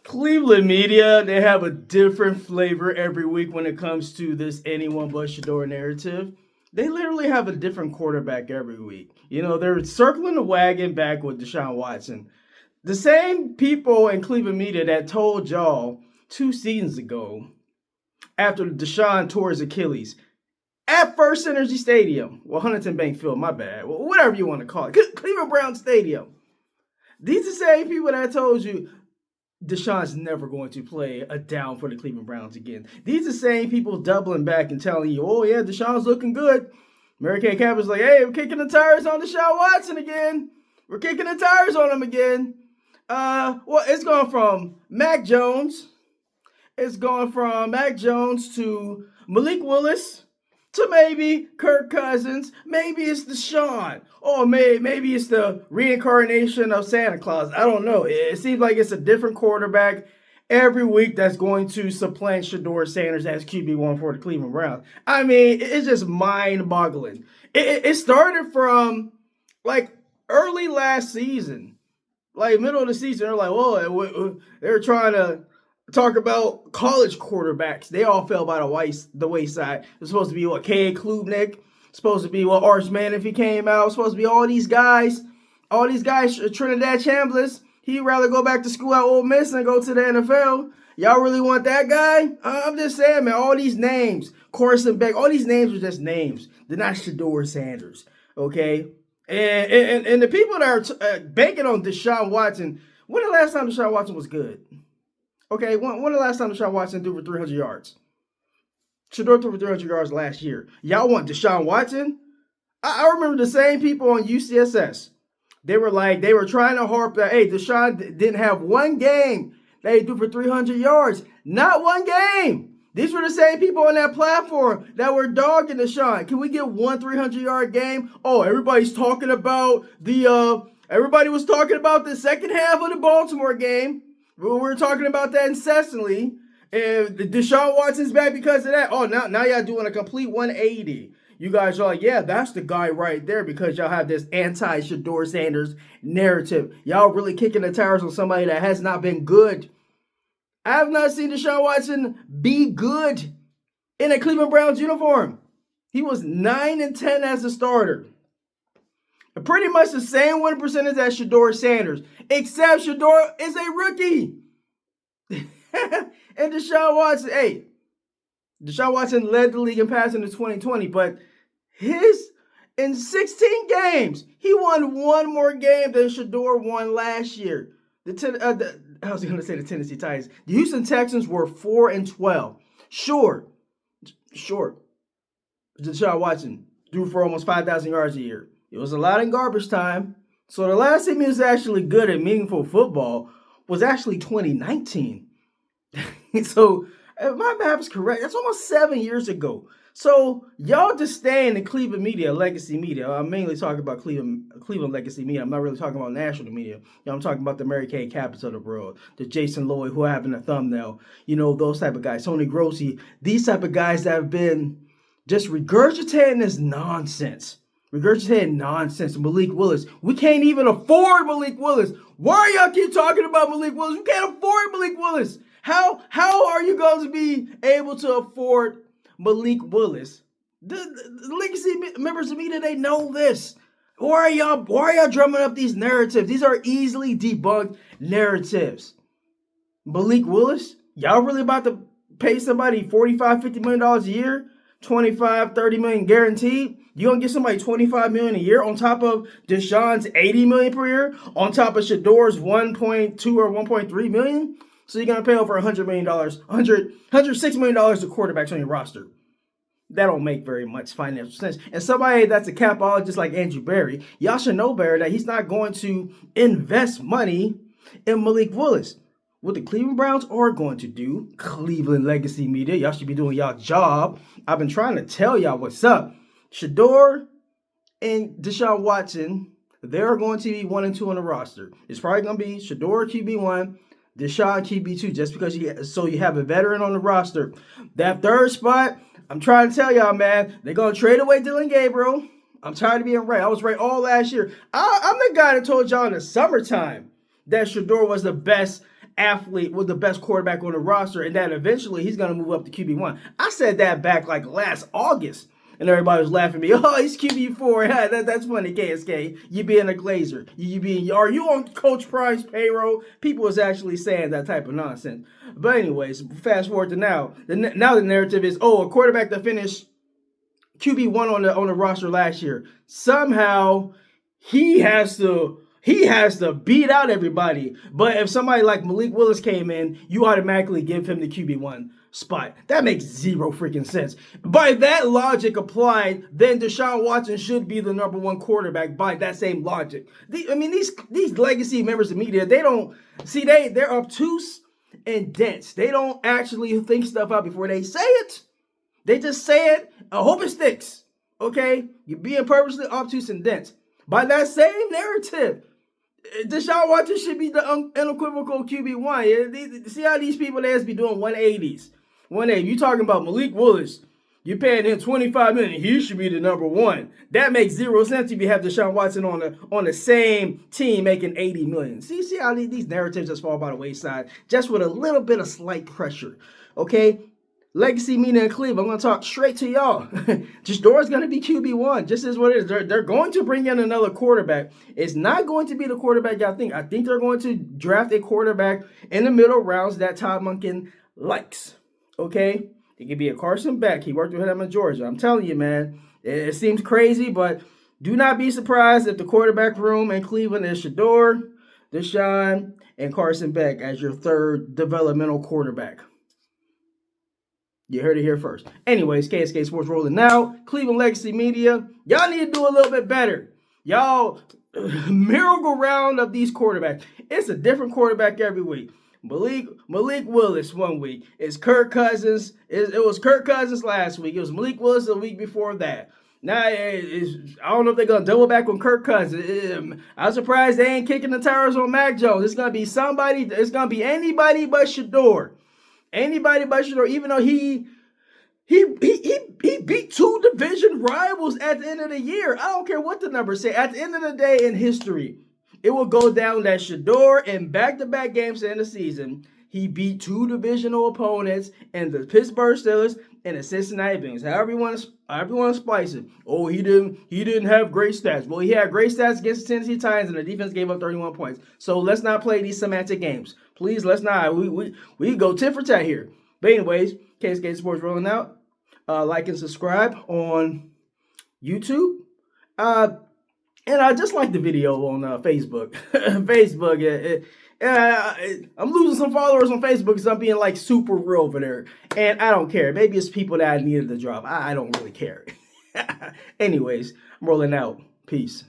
Cleveland media, they have a different flavor every week when it comes to this anyone but Shedeur narrative. They literally have a different quarterback every week. They're circling the wagon back with Deshaun Watson. The same people in Cleveland media that told y'all 2 seasons ago after Deshaun tore his Achilles at First Energy Stadium, Huntington Bank Field, my bad, whatever you want to call it, Cleveland Brown Stadium. These are the same people that told you Deshaun's never going to play a down for the Cleveland Browns again. These are the same people doubling back and telling you, oh yeah, Deshaun's looking good. Mary Kay Cabot's like, hey, we're kicking the tires on Deshaun Watson again. We're kicking the tires on him again. It's gone from Mac Jones. It's gone from Mac Jones to Malik Willis to maybe Kirk Cousins. Maybe it's Deshaun. Or maybe it's the reincarnation of Santa Claus. I don't know. It seems like it's a different quarterback every week that's going to supplant Shador Sanders as QB1 for the Cleveland Browns. I mean, it's just mind-boggling. It started from, early last season. Middle of the season, they're like, whoa, they're trying to talk about college quarterbacks. They all fell by the wayside. It's supposed to be K.A. Klubnik. Supposed to be Arch Manning if he came out. Supposed to be all these guys, Trinidad Chambliss. He'd rather go back to school at Ole Miss than go to the NFL. Y'all really want that guy? I'm just saying, man, all these names, Carson Beck, all these names are just names. They're not Shador Sanders, okay? And the people that are banking on Deshaun Watson, when the last time Deshaun Watson was good? Okay, when the last time Deshaun Watson threw for 300 yards? Shador threw for 300 yards last year. Y'all want Deshaun Watson? I remember the same people on UCSS. They were trying to harp that, hey, Deshaun didn't have one game that he threw for 300 yards. Not one game. These were the same people on that platform that were dogging Deshaun. Can we get one 300-yard game? Oh, everybody's talking about everybody was talking about the second half of the Baltimore game. We were talking about that incessantly. And Deshaun Watson's back because of that. Oh, now y'all doing a complete 180. You guys are like, yeah, that's the guy right there because y'all have this anti-Shedeur Sanders narrative. Y'all really kicking the tires on somebody that has not been good. I have not seen Deshaun Watson be good in a Cleveland Browns uniform. He was 9-10 as a starter. Pretty much the same win percentage as Shador Sanders, except Shador is a rookie. And Deshaun Watson led the league in passing in 2020, but in 16 games, he won one more game than Shador won last year. I was going to say the Tennessee Titans. The Houston Texans were 4-12. Sure. Deshaun Watson threw for almost 5,000 yards a year. It was a lot in garbage time. So the last time he was actually good at meaningful football was actually 2019. So if my math is correct, that's almost 7 years ago. So y'all just stay in the Cleveland media, legacy media. I'm mainly talking about Cleveland legacy media. I'm not really talking about national media. I'm talking about the Mary Kay Cabot's of the world, the Jason Lloyd who have in a thumbnail. those type of guys. Tony Grossi, these type of guys that have been just regurgitating this nonsense. Malik Willis. We can't even afford Malik Willis. Why y'all keep talking about Malik Willis? We can't afford Malik Willis. How are you going to be able to afford Malik Willis? The legacy members of media, they know this. Why are y'all drumming up these narratives? These are easily debunked narratives. Malik Willis? Y'all really about to pay somebody $45-50 million a year? $25-30 million guaranteed? You gonna give somebody $25 million a year on top of Deshaun's $80 million per year? On top of Shador's $1.2 or $1.3 million? So you're gonna pay over $100 million, $106 million to quarterbacks on your roster. That don't make very much financial sense. And somebody that's a capologist like Andrew Berry, y'all should know better that he's not going to invest money in Malik Willis. What the Cleveland Browns are going to do, Cleveland legacy media, y'all should be doing y'all job. I've been trying to tell y'all what's up. Shador and Deshaun Watson, they're going to be 1 and 2 on the roster. It's probably going to be Shador QB1, Deshaun QB2, just because you have a veteran on the roster. That third spot, I'm trying to tell y'all, man, they're going to trade away Dylan Gabriel. I'm tired of being right. I was right all last year. I'm the guy that told y'all in the summertime that Shador was the best athlete with the best quarterback on the roster, and that eventually he's going to move up to QB1. I said that back like last August. And everybody was laughing at me. Oh, he's QB4. Yeah, that's funny, KSK. You being a Glazer. Are you on Coach Prime's payroll? People was actually saying that type of nonsense. But anyways, fast forward to now. Now the narrative is, a quarterback that finished QB1 on the roster last year. Somehow he has to beat out everybody. But if somebody like Malik Willis came in, you automatically give him the QB1 spot. That makes zero freaking sense. By that logic applied, then Deshaun Watson should be the number one quarterback by that same logic. These legacy members of media, they're obtuse and dense. They don't actually think stuff out before they say it. They just say it. I hope it sticks. Okay? You're being purposely obtuse and dense. By that same narrative, Deshaun Watson should be the unequivocal QB1. See how these people there be doing 180s. 180. You talking about Malik Willis. You're paying him $25 million. He should be the number one. That makes zero sense if you have Deshaun Watson on the same team making $80 million. See how these narratives just fall by the wayside, just with a little bit of slight pressure. Okay? Legacy media in Cleveland. I'm going to talk straight to y'all. Shedeur is going to be QB1. Just as what it is. They're going to bring in another quarterback. It's not going to be the quarterback y'all think. I think they're going to draft a quarterback in the middle rounds that Todd Monken likes. Okay? It could be a Carson Beck. He worked with him in Georgia. I'm telling you, man. It seems crazy, but do not be surprised if the quarterback room in Cleveland is Shedeur, Deshaun, and Carson Beck as your third developmental quarterback. You heard it here first. Anyways, KSK Sports rolling now. Cleveland Legacy Media. Y'all need to do a little bit better. Y'all, merry-go-round of these quarterbacks. It's a different quarterback every week. Malik Willis one week. It's Kirk Cousins. It was Kirk Cousins last week. It was Malik Willis the week before that. Now, I don't know if they're going to double back on Kirk Cousins. I'm surprised they ain't kicking the tires on Mac Jones. It's going to be somebody. It's going to be anybody but Shedeur. Anybody but Shedeur, even though he beat two division rivals at the end of the year. I don't care what the numbers say. At the end of the day in history, it will go down that Shedeur in back-to-back games in the season, he beat two divisional opponents and the Pittsburgh Steelers and the Cincinnati Bengals. However you want to spice it. Oh, he didn't have great stats. Well, he had great stats against the Tennessee Titans and the defense gave up 31 points. So let's not play these semantic games. Please, let's not. We go tit for tat here. But anyways, KSK Sports rolling out. Like and subscribe on YouTube. And I just like the video on Facebook. I'm losing some followers on Facebook because I'm being like super real over there. And I don't care. Maybe it's people that I needed to drop. I don't really care. Anyways, I'm rolling out. Peace.